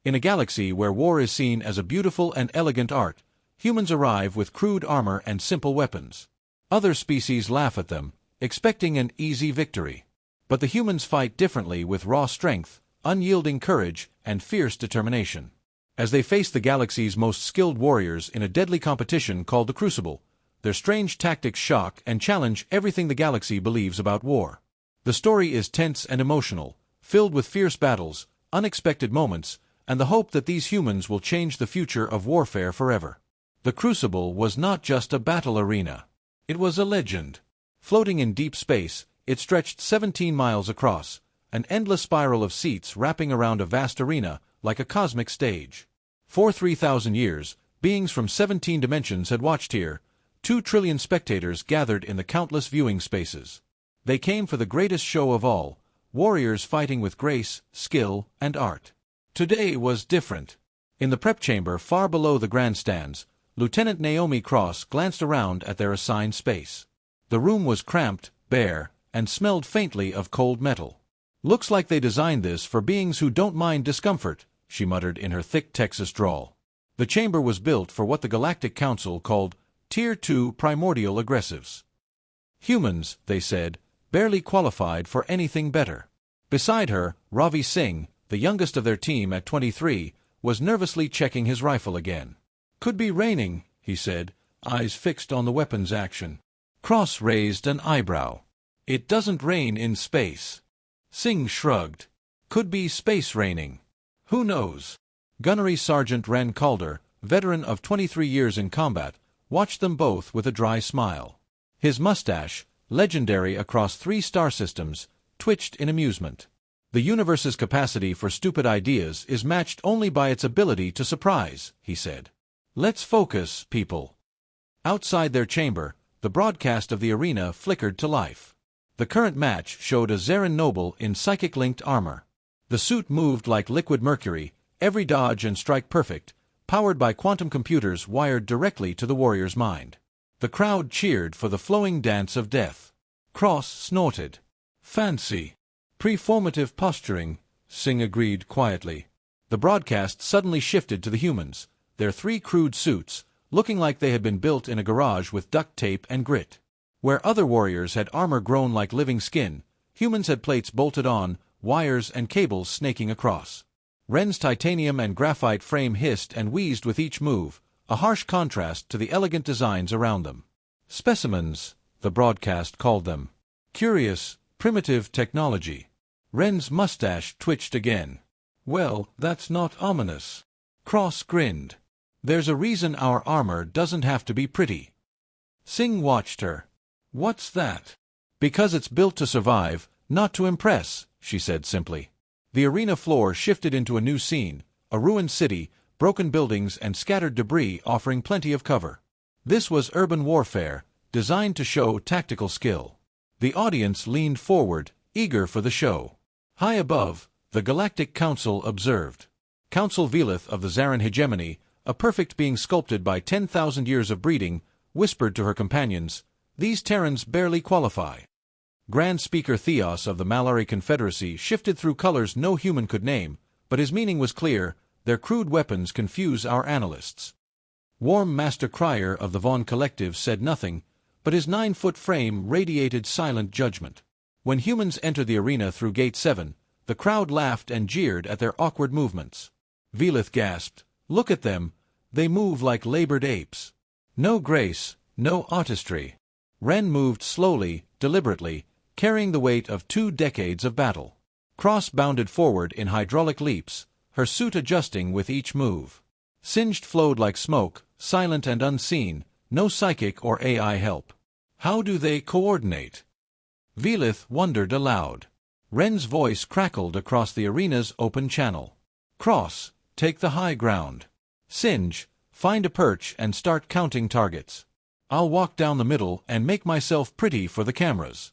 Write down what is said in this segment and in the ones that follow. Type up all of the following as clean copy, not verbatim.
In a galaxy where war is seen as a beautiful and elegant art, humans arrive with crude armor and simple weapons. Other species laugh at them, expecting an easy victory. But the humans fight differently with raw strength, unyielding courage, and fierce determination. As they face the galaxy's most skilled warriors in a deadly competition called the Crucible, their strange tactics shock and challenge everything the galaxy believes about war. The story is tense and emotional, filled with fierce battles, unexpected moments, and the hope that these humans will change the future of warfare forever. The Crucible was not just a battle arena. It was a legend. Floating in deep space, it stretched 17 miles across, an endless spiral of seats wrapping around a vast arena like a cosmic stage. For 3,000 years, beings from 17 dimensions had watched here, 2 trillion spectators gathered in the countless viewing spaces. They came for the greatest show of all, warriors fighting with grace, skill, and art. Today was different. In the prep chamber far below the grandstands, Lieutenant Naomi Cross glanced around at their assigned space. The room was cramped, bare, and smelled faintly of cold metal. "Looks like they designed this for beings who don't mind discomfort," she muttered in her thick Texas drawl. The chamber was built for what the Galactic Council called Tier 2 primordial aggressives. Humans, they said, barely qualified for anything better. Beside her, Ravi Singh, the youngest of their team at 23, was nervously checking his rifle again. "Could be raining," he said, eyes fixed on the weapon's action. Cross raised an eyebrow. "It doesn't rain in space." Singh shrugged. "Could be space raining. Who knows?" Gunnery Sergeant Ren Calder, veteran of 23 years in combat, watched them both with a dry smile. His mustache, legendary across 3 star systems, twitched in amusement. "The universe's capacity for stupid ideas is matched only by its ability to surprise," he said. "Let's focus, people." Outside their chamber, the broadcast of the arena flickered to life. The current match showed a Zarin noble in psychic-linked armor. The suit moved like liquid mercury, every dodge and strike perfect, powered by quantum computers wired directly to the warrior's mind. The crowd cheered for the flowing dance of death. Cross snorted. "Fancy. Preformative posturing," Singh agreed quietly. The broadcast suddenly shifted to the humans, their 3 crude suits, looking like they had been built in a garage with duct tape and grit. Where other warriors had armor grown like living skin, humans had plates bolted on, wires and cables snaking across. Ren's titanium and graphite frame hissed and wheezed with each move, a harsh contrast to the elegant designs around them. "Specimens," the broadcast called them. "Curious, primitive technology." Ren's mustache twitched again. "Well, that's not ominous." Cross grinned. "There's a reason our armor doesn't have to be pretty." Singh watched her. "What's that?" "Because it's built to survive, not to impress," she said simply. The arena floor shifted into a new scene, a ruined city, broken buildings and scattered debris offering plenty of cover. This was urban warfare, designed to show tactical skill. The audience leaned forward, eager for the show. High above, the Galactic Council observed. Council Velith of the Zarin hegemony, a perfect being sculpted by 10,000 years of breeding, whispered to her companions, "These Terrans barely qualify." Grand Speaker Theos of the Malari Confederacy shifted through colors no human could name, but his meaning was clear: their crude weapons confuse our analysts. Warm Master Crier of the Vaughn Collective said nothing, but his 9-foot frame radiated silent judgment. When humans entered the arena through Gate 7, the crowd laughed and jeered at their awkward movements. Velith gasped, "Look at them, they move like labored apes. No grace, no artistry." Ren moved slowly, deliberately, carrying the weight of 2 decades of battle. Cross bounded forward in hydraulic leaps, her suit adjusting with each move. Singed flowed like smoke, silent and unseen, no psychic or AI help. "How do they coordinate?" Velith wondered aloud. Ren's voice crackled across the arena's open channel. "Cross, take the high ground. Singe, find a perch and start counting targets. I'll walk down the middle and make myself pretty for the cameras."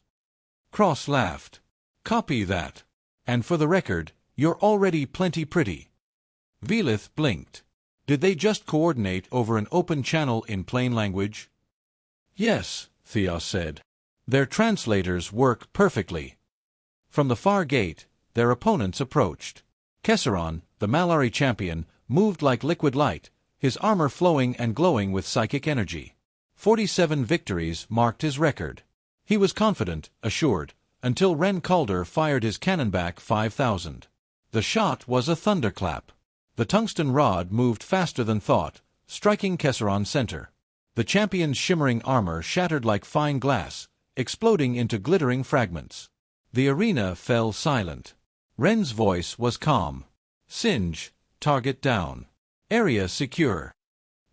Cross laughed. "Copy that. And for the record, you're already plenty pretty." Velith blinked. Did they just coordinate over an open channel in plain language? "Yes," Theos said. "Their translators work perfectly." From the far gate, their opponents approached. Kesseron, the Malari champion, moved like liquid light, his armor flowing and glowing with psychic energy. 47 victories marked his record. He was confident, assured, until Ren Calder fired his cannon back 5,000. The shot was a thunderclap. The tungsten rod moved faster than thought, striking Kesseron's center. The champion's shimmering armor shattered like fine glass, exploding into glittering fragments. The arena fell silent. Ren's voice was calm. Singe, target down. Area secure.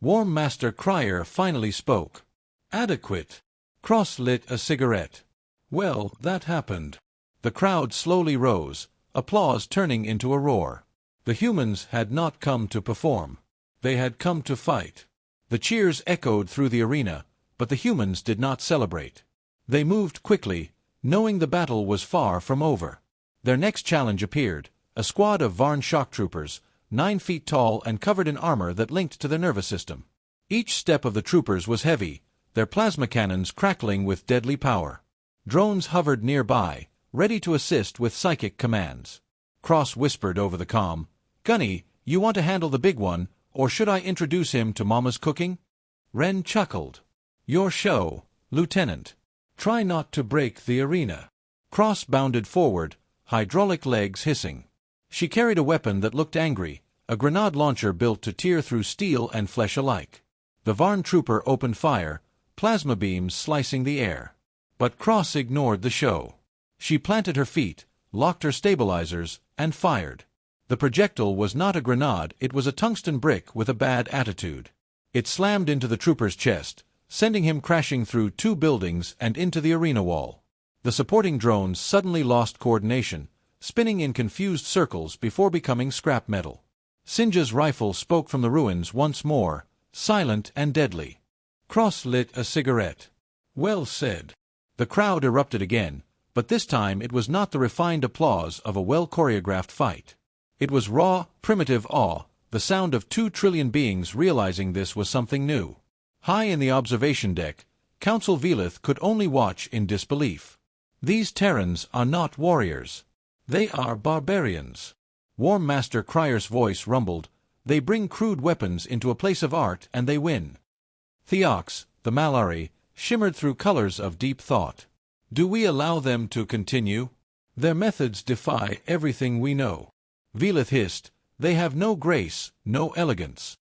Warm Master Crier finally spoke. Adequate. Cross lit a cigarette. Well, that happened. The crowd slowly rose, applause turning into a roar. The humans had not come to perform. They had come to fight. The cheers echoed through the arena, but the humans did not celebrate. They moved quickly, knowing the battle was far from over. Their next challenge appeared, a squad of Varn shock troopers, 9 feet tall and covered in armor that linked to their nervous system. Each step of the troopers was heavy, their plasma cannons crackling with deadly power. Drones hovered nearby, ready to assist with psychic commands. Cross whispered over the comm, "Gunny, you want to handle the big one, or should I introduce him to Mama's cooking?" Ren chuckled. "Your show, Lieutenant. Try not to break the arena." Cross bounded forward, hydraulic legs hissing. She carried a weapon that looked angry, a grenade launcher built to tear through steel and flesh alike. The Varn trooper opened fire, plasma beams slicing the air. But Cross ignored the show. She planted her feet, locked her stabilizers, and fired. The projectile was not a grenade, it was a tungsten brick with a bad attitude. It slammed into the trooper's chest, sending him crashing through 2 buildings and into the arena wall. The supporting drones suddenly lost coordination, spinning in confused circles before becoming scrap metal. Singe's rifle spoke from the ruins once more, silent and deadly. Cross lit a cigarette. "Well said." The crowd erupted again, but this time it was not the refined applause of a well-choreographed fight. It was raw, primitive awe, the sound of 2 trillion beings realizing this was something new. High in the observation deck, Council Velith could only watch in disbelief. These Terrans are not warriors. They are barbarians. Warm Master Crier's voice rumbled, "They bring crude weapons into a place of art and they win." Theox, the Malari, shimmered through colors of deep thought. "Do we allow them to continue? Their methods defy everything we know." Velith hissed, "They have no grace, no elegance."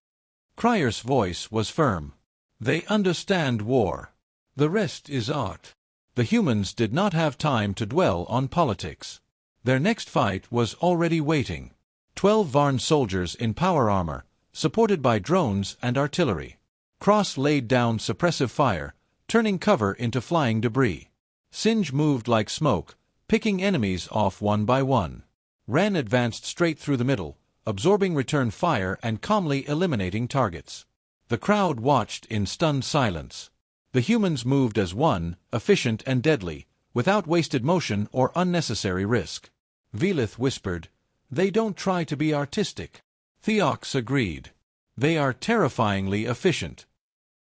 Crier's voice was firm. "They understand war. The rest is art." The humans did not have time to dwell on politics. Their next fight was already waiting. 12 Varn soldiers in power armor, supported by drones and artillery. Cross laid down suppressive fire, turning cover into flying debris. Singe moved like smoke, picking enemies off one by one. Ren advanced straight through the middle, absorbing return fire and calmly eliminating targets. The crowd watched in stunned silence. The humans moved as one, efficient and deadly, without wasted motion or unnecessary risk. Velith whispered, "They don't try to be artistic." Theox agreed. "They are terrifyingly efficient."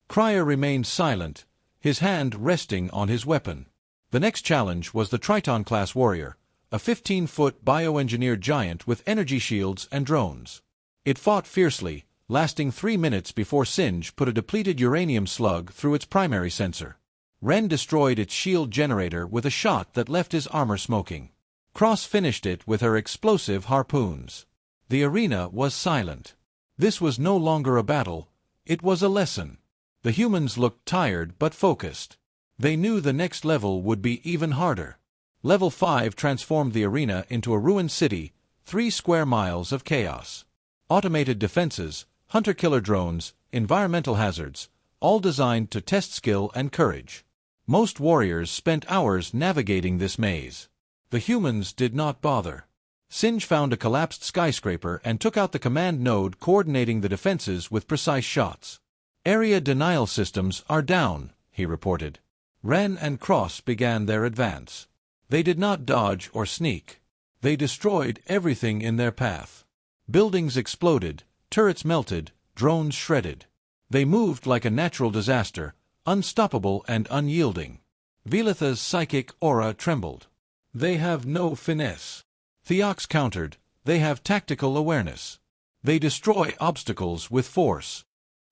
Crier remained silent, his hand resting on his weapon. The next challenge was the Triton-class warrior, a 15-foot bioengineered giant with energy shields and drones. It fought fiercely, lasting 3 minutes before Singe put a depleted uranium slug through its primary sensor. Ren destroyed its shield generator with a shot that left his armor smoking. Cross finished it with her explosive harpoons. The arena was silent. This was no longer a battle, it was a lesson. The humans looked tired but focused. They knew the next level would be even harder. Level 5 transformed the arena into a ruined city, 3 square miles of chaos. Automated defenses, hunter-killer drones, environmental hazards, all designed to test skill and courage. Most warriors spent hours navigating this maze. The humans did not bother. Singe found a collapsed skyscraper and took out the command node coordinating the defenses with precise shots. "Area denial systems are down," he reported. Ren and Cross began their advance. They did not dodge or sneak. They destroyed everything in their path. Buildings exploded, turrets melted, drones shredded. They moved like a natural disaster, unstoppable and unyielding. Velitha's psychic aura trembled. "They have no finesse." Theox countered, They have tactical awareness. They destroy obstacles with force.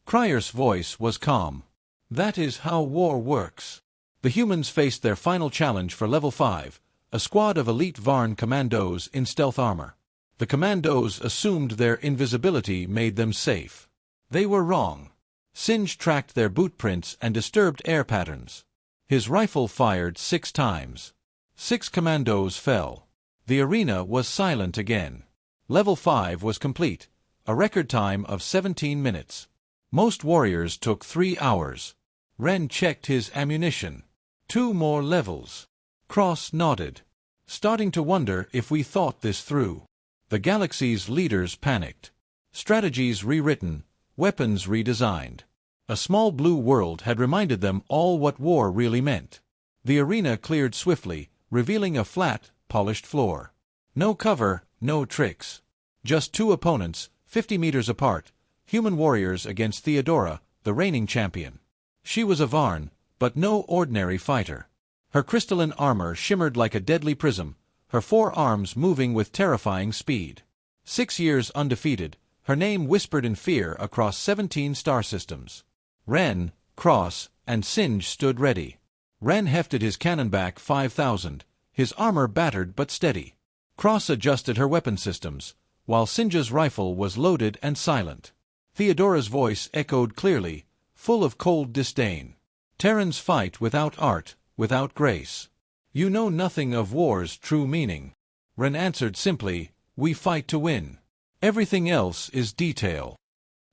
Cryer's voice was calm. That is how war works. The humans faced their final challenge for level 5, a squad of elite Varn commandos in stealth armor. The commandos assumed their invisibility made them safe. They were wrong. Singe tracked their boot prints and disturbed air patterns. His rifle fired 6 times. 6 commandos fell. The arena was silent again. Level 5 was complete, a record time of 17 minutes. Most warriors took 3 hours. Ren checked his ammunition. 2 more levels. Cross nodded. Starting to wonder if we thought this through. The galaxy's leaders panicked. Strategies rewritten, weapons redesigned. A small blue world had reminded them all what war really meant. The arena cleared swiftly, revealing a flat, polished floor. No cover, no tricks. Just 2 opponents, 50 meters apart, human warriors against Theodora, the reigning champion. She was a Varn, but no ordinary fighter. Her crystalline armor shimmered like a deadly prism, her 4 arms moving with terrifying speed. 6 years undefeated, her name whispered in fear across 17 star systems. Ren, Cross, and Singe stood ready. Ren hefted his cannon back 5,000, his armor battered but steady. Cross adjusted her weapon systems, while Singe's rifle was loaded and silent. Theodora's voice echoed clearly, full of cold disdain. Terrans fight without art, without grace. You know nothing of war's true meaning. Ren answered simply, we fight to win. Everything else is detail.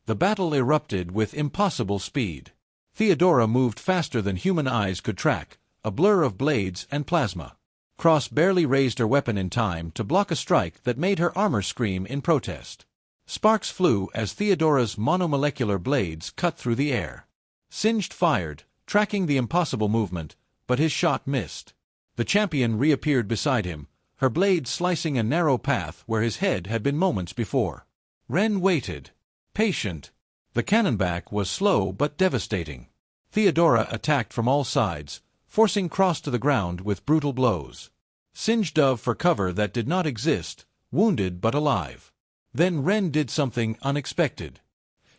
The battle erupted with impossible speed. Theodora moved faster than human eyes could track, a blur of blades and plasma. Cross barely raised her weapon in time to block a strike that made her armor scream in protest. Sparks flew as Theodora's monomolecular blades cut through the air. Singed fired, tracking the impossible movement, but his shot missed. The champion reappeared beside him, her blade slicing a narrow path where his head had been moments before. Ren waited. Patient. The cannonback was slow but devastating. Theodora attacked from all sides, forcing Cross to the ground with brutal blows. Singe dove for cover that did not exist, wounded but alive. Then Ren did something unexpected.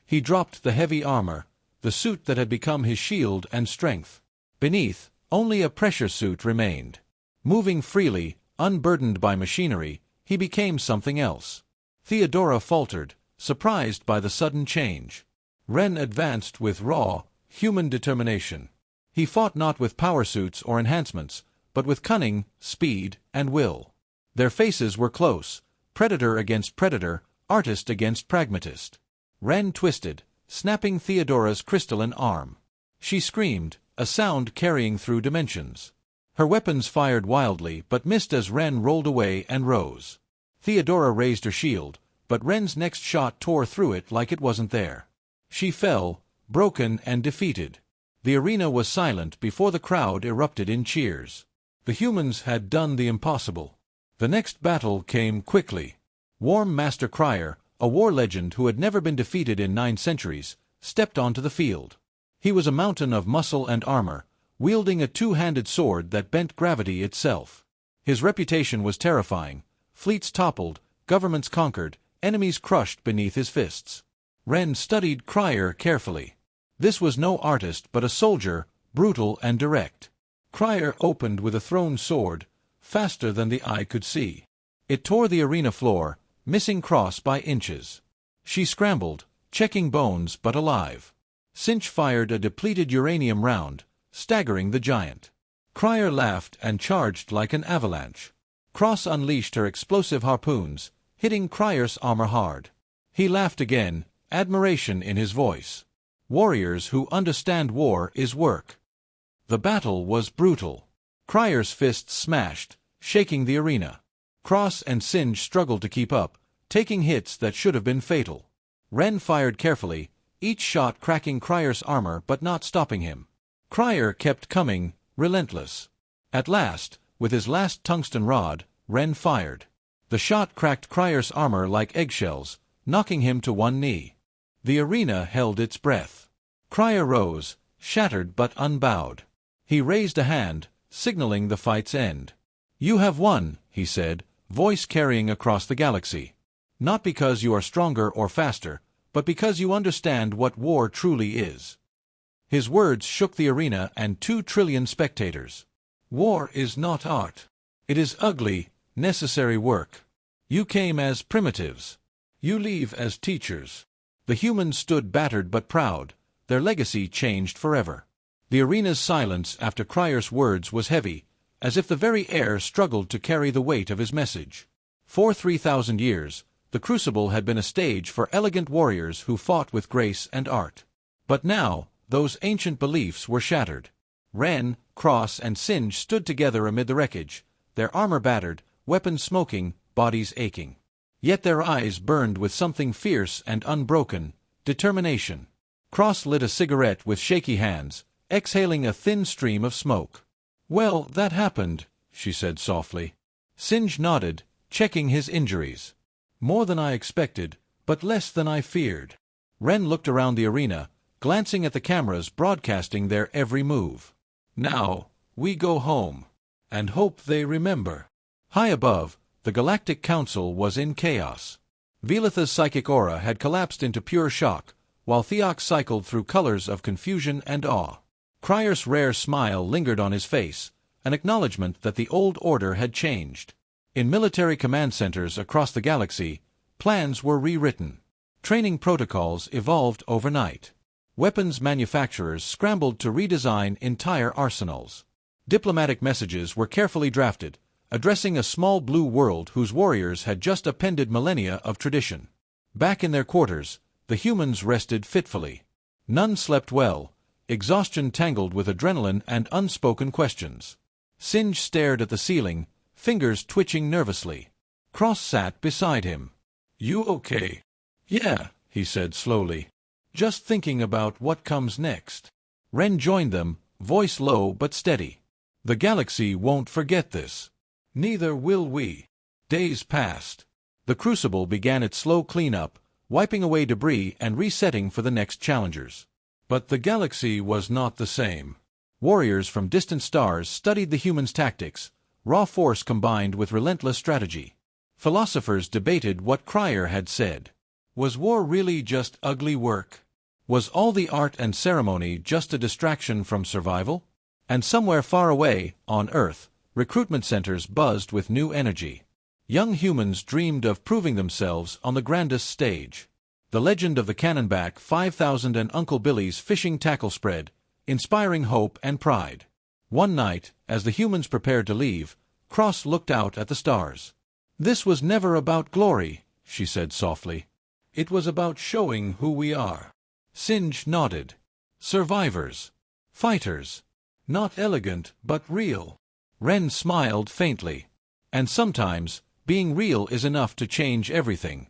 He dropped the heavy armor, the suit that had become his shield and strength. Beneath, only a pressure suit remained. Moving freely, unburdened by machinery, he became something else. Theodora faltered, surprised by the sudden change. Ren advanced with raw, human determination. He fought not with power suits or enhancements, but with cunning, speed, and will. Their faces were close, predator against predator, artist against pragmatist. Ren twisted, snapping Theodora's crystalline arm. She screamed, a sound carrying through dimensions. Her weapons fired wildly but missed as Ren rolled away and rose. Theodora raised her shield, but Ren's next shot tore through it like it wasn't there. She fell, broken and defeated. The arena was silent before the crowd erupted in cheers. The humans had done the impossible. The next battle came quickly. Warm Master Cryer, a war legend who had never been defeated in 9 centuries, stepped onto the field. He was a mountain of muscle and armor, wielding a 2-handed sword that bent gravity itself. His reputation was terrifying. Fleets toppled, governments conquered, enemies crushed beneath his fists. Ren studied Cryer carefully. This was no artist but a soldier, brutal and direct. Cryer opened with a thrown sword, faster than the eye could see. It tore the arena floor, missing Cross by inches. She scrambled, checking bones but alive. Singe fired a depleted uranium round, staggering the giant. Cryer laughed and charged like an avalanche. Cross unleashed her explosive harpoons, hitting Cryer's armor hard. He laughed again, admiration in his voice. Warriors who understand war is work. The battle was brutal. Cryer's fists smashed, shaking the arena. Cross and Singe struggled to keep up, taking hits that should have been fatal. Ren fired carefully, each shot cracking Cryer's armor but not stopping him. Cryer kept coming, relentless. At last, with his last tungsten rod, Ren fired. The shot cracked Cryer's armor like eggshells, knocking him to one knee. The arena held its breath. Cryer rose, shattered but unbowed. He raised a hand, signaling the fight's end. "You have won," he said, voice carrying across the galaxy. Not because you are stronger or faster, but because you understand what war truly is. His words shook the arena and 2 trillion spectators. War is not art. It is ugly, necessary work. You came as primitives. You leave as teachers. The humans stood battered but proud, their legacy changed forever. The arena's silence after Cryer's words was heavy, as if the very air struggled to carry the weight of his message. For 3,000 years, the Crucible had been a stage for elegant warriors who fought with grace and art. But now, those ancient beliefs were shattered. Ren, Cross, and Singe stood together amid the wreckage, their armor battered, weapons smoking, bodies aching. Yet their eyes burned with something fierce and unbroken, determination. Cross lit a cigarette with shaky hands, exhaling a thin stream of smoke. "Well, that happened," she said softly. Singe nodded, checking his injuries. "More than I expected, but less than I feared." Ren looked around the arena, glancing at the cameras broadcasting their every move. "Now, we go home. And hope they remember." High above, the Galactic Council was in chaos. Velitha's psychic aura had collapsed into pure shock, while Theox cycled through colors of confusion and awe. Cryer's rare smile lingered on his face, an acknowledgement that the old order had changed. In military command centers across the galaxy, plans were rewritten. Training protocols evolved overnight. Weapons manufacturers scrambled to redesign entire arsenals. Diplomatic messages were carefully drafted, addressing a small blue world whose warriors had just appended millennia of tradition. Back in their quarters, the humans rested fitfully. None slept well, exhaustion tangled with adrenaline and unspoken questions. Singe stared at the ceiling, fingers twitching nervously. Cross sat beside him. "You okay?" "Yeah," he said slowly. "Just thinking about what comes next." Ren joined them, voice low but steady. "The galaxy won't forget this. Neither will we." Days passed. The Crucible began its slow cleanup, wiping away debris and resetting for the next challengers. But the galaxy was not the same. Warriors from distant stars studied the humans' tactics, raw force combined with relentless strategy. Philosophers debated what Cryer had said. Was war really just ugly work? Was all the art and ceremony just a distraction from survival? And somewhere far away, on Earth, recruitment centers buzzed with new energy. Young humans dreamed of proving themselves on the grandest stage. The legend of the Cannonback 5000 and Uncle Billy's fishing tackle spread, inspiring hope and pride. One night, as the humans prepared to leave, Cross looked out at the stars. "This was never about glory," she said softly. "It was about showing who we are." Singe nodded. "Survivors. Fighters. Not elegant, but real." Ren smiled faintly. "And sometimes, being real is enough to change everything."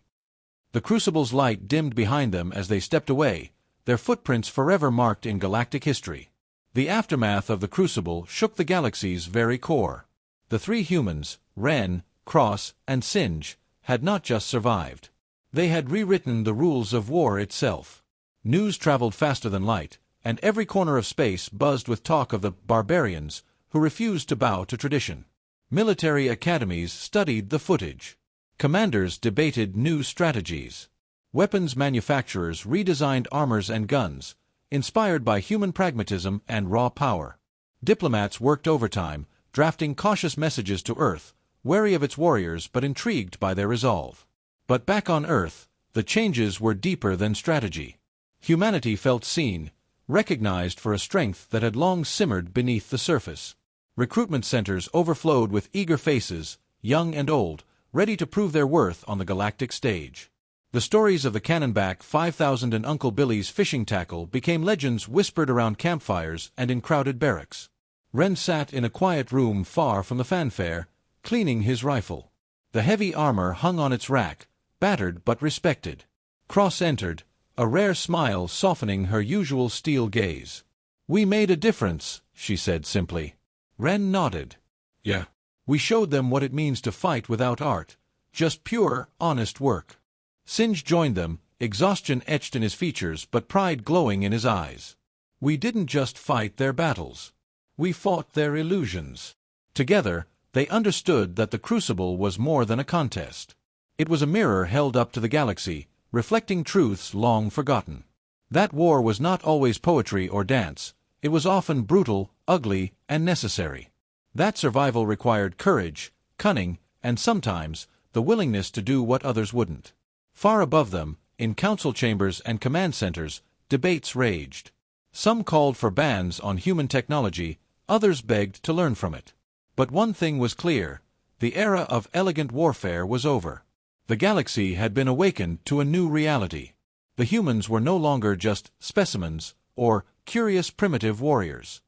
The Crucible's light dimmed behind them as they stepped away, their footprints forever marked in galactic history. The aftermath of the Crucible shook the galaxy's very core. The 3 humans, Ren, Cross, and Singe, had not just survived. They had rewritten the rules of war itself. News traveled faster than light, and every corner of space buzzed with talk of the barbarians who refused to bow to tradition. Military academies studied the footage. Commanders debated new strategies. Weapons manufacturers redesigned armors and guns, inspired by human pragmatism and raw power. Diplomats worked overtime, drafting cautious messages to Earth, wary of its warriors but intrigued by their resolve. But back on Earth, the changes were deeper than strategy. Humanity felt seen, recognized for a strength that had long simmered beneath the surface. Recruitment centers overflowed with eager faces, young and old, ready to prove their worth on the galactic stage. The stories of the Cannonback 5000 and Uncle Billy's fishing tackle became legends whispered around campfires and in crowded barracks. Ren sat in a quiet room far from the fanfare, cleaning his rifle. The heavy armor hung on its rack, battered but respected. Cross entered, a rare smile softening her usual steel gaze. "We made a difference," she said simply. Ren nodded. "Yeah. We showed them what it means to fight without art, just pure, honest work." Singe joined them, exhaustion etched in his features but pride glowing in his eyes. "We didn't just fight their battles. We fought their illusions." Together, they understood that the Crucible was more than a contest. It was a mirror held up to the galaxy, reflecting truths long forgotten. That war was not always poetry or dance. It was often brutal, ugly, and necessary. That survival required courage, cunning, and sometimes, the willingness to do what others wouldn't. Far above them, in council chambers and command centers, debates raged. Some called for bans on human technology, others begged to learn from it. But one thing was clear: the era of elegant warfare was over. The galaxy had been awakened to a new reality. The humans were no longer just specimens or curious primitive warriors.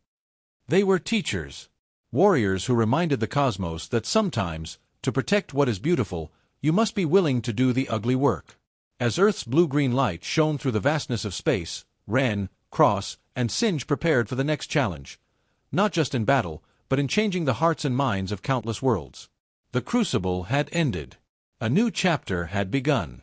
They were teachers. Warriors who reminded the cosmos that sometimes, to protect what is beautiful, you must be willing to do the ugly work. As Earth's blue-green light shone through the vastness of space, Ren, Cross, and Singe prepared for the next challenge, not just in battle, but in changing the hearts and minds of countless worlds. The Crucible had ended. A new chapter had begun.